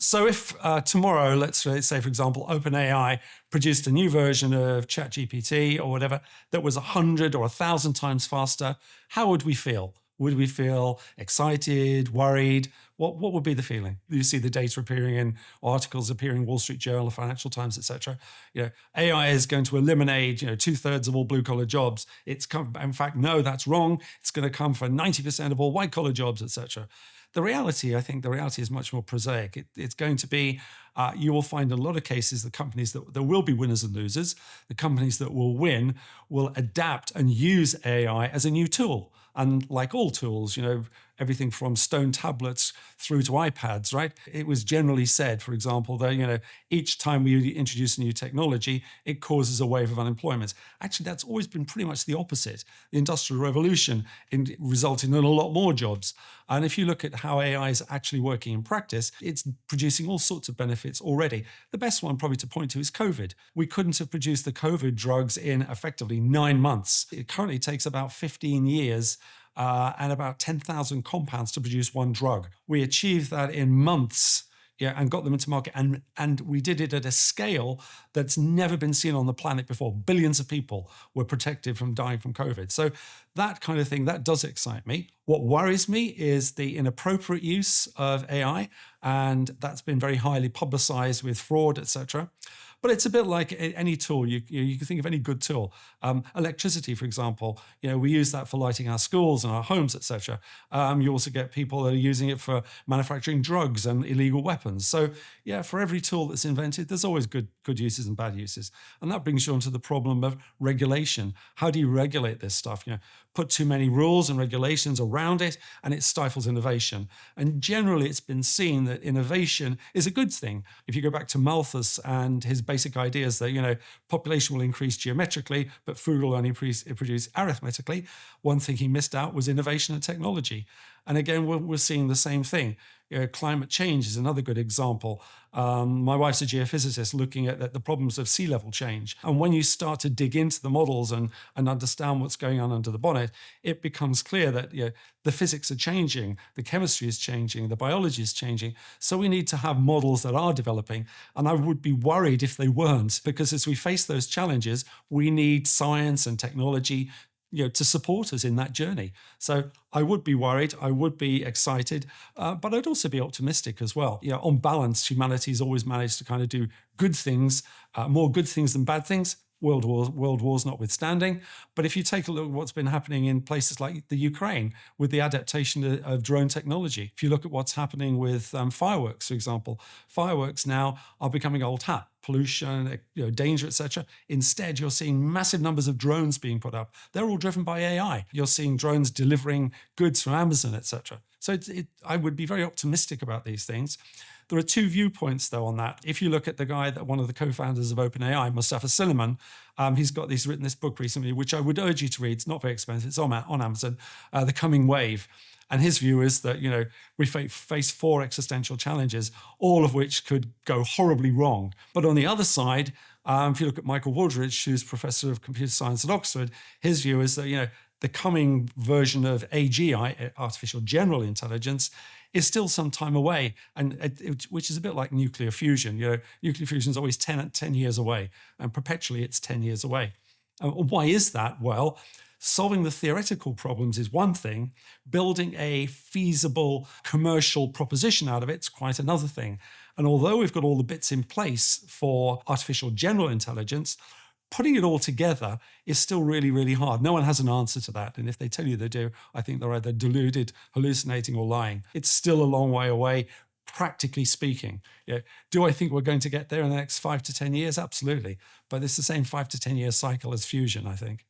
So if tomorrow, let's say, for example, OpenAI produced a new version of ChatGPT or whatever that was 100 or 1,000 times faster, how would we feel? Would we feel excited, worried? What would be the feeling? You see the data appearing in articles appearing in Wall Street Journal, Financial Times, etc. AI is going to eliminate 2/3 of all blue collar jobs. In fact, no, that's wrong. It's going to come for 90% of all white collar jobs, etc. I think the reality is much more prosaic. It's going to be, you will find in a lot of cases, the companies that there will be winners and losers. The companies that will win will adapt and use AI as a new tool. And like all tools, everything from stone tablets through to iPads, right? It was generally said, for example, that, each time we introduce a new technology, it causes a wave of unemployment. Actually, that's always been pretty much the opposite. The Industrial Revolution resulted in a lot more jobs. And if you look at how AI is actually working in practice, it's producing all sorts of benefits already. The best one probably to point to is COVID. We couldn't have produced the COVID drugs in effectively 9 months. It currently takes about 15 years and about 10,000 compounds to produce one drug. We achieved that in months, and got them into market. And we did it at a scale that's never been seen on the planet before. Billions of people were protected from dying from COVID. So that kind of thing, that does excite me. What worries me is the inappropriate use of AI, and that's been very highly publicized with fraud, etc. But it's a bit like any tool. You can think of any good tool. Electricity, for example, we use that for lighting our schools and our homes, etc. You also get people that are using it for manufacturing drugs and illegal weapons. So for every tool that's invented, there's always good uses and bad uses. And that brings you onto the problem of regulation. How do you regulate this stuff? Put too many rules and regulations around it, and it stifles innovation. And generally, it's been seen that innovation is a good thing. If you go back to Malthus and his basic ideas that, population will increase geometrically, but food will only produce arithmetically, one thing he missed out was innovation and technology. And again, we're seeing the same thing. Climate change is another good example. My wife's a geophysicist looking at the problems of sea level change. And when you start to dig into the models and understand what's going on under the bonnet, it becomes clear that the physics are changing, the chemistry is changing, the biology is changing. So we need to have models that are developing. And I would be worried if they weren't, because as we face those challenges, we need science and technology to support us in that journey. So I would be worried, I would be excited, but I'd also be optimistic as well. On balance, humanity's always managed to kind of do good things, more good things than bad things. World wars notwithstanding. But if you take a look at what's been happening in places like the Ukraine with the adaptation of drone technology, if you look at what's happening with fireworks, for example, fireworks now are becoming old hat. Pollution, danger, etc. Instead, you're seeing massive numbers of drones being put up. They're all driven by AI. You're seeing drones delivering goods from Amazon, etc. So I would be very optimistic about these things. There are two viewpoints, though, on that. If you look at the guy one of the co-founders of OpenAI, Mustafa Silliman, he's written this book recently, which I would urge you to read. It's not very expensive. It's on Amazon, The Coming Wave. And his view is that, we face 4 existential challenges, all of which could go horribly wrong. But on the other side, if you look at Michael Wooldridge, who's professor of computer science at Oxford, his view is that, the coming version of AGI, artificial general intelligence, is still some time away, and which is a bit like nuclear fusion. Nuclear fusion is always 10 years away, and perpetually it's 10 years away. Why is that? Well, solving the theoretical problems is one thing. Building a feasible commercial proposition out of it's quite another thing. And although we've got all the bits in place for artificial general intelligence, putting it all together is still really, really hard. No one has an answer to that. And if they tell you they do, I think they're either deluded, hallucinating, or lying. It's still a long way away, practically speaking. Do I think we're going to get there in the next 5 to 10 years? Absolutely. But it's the same 5 to 10 year cycle as fusion, I think.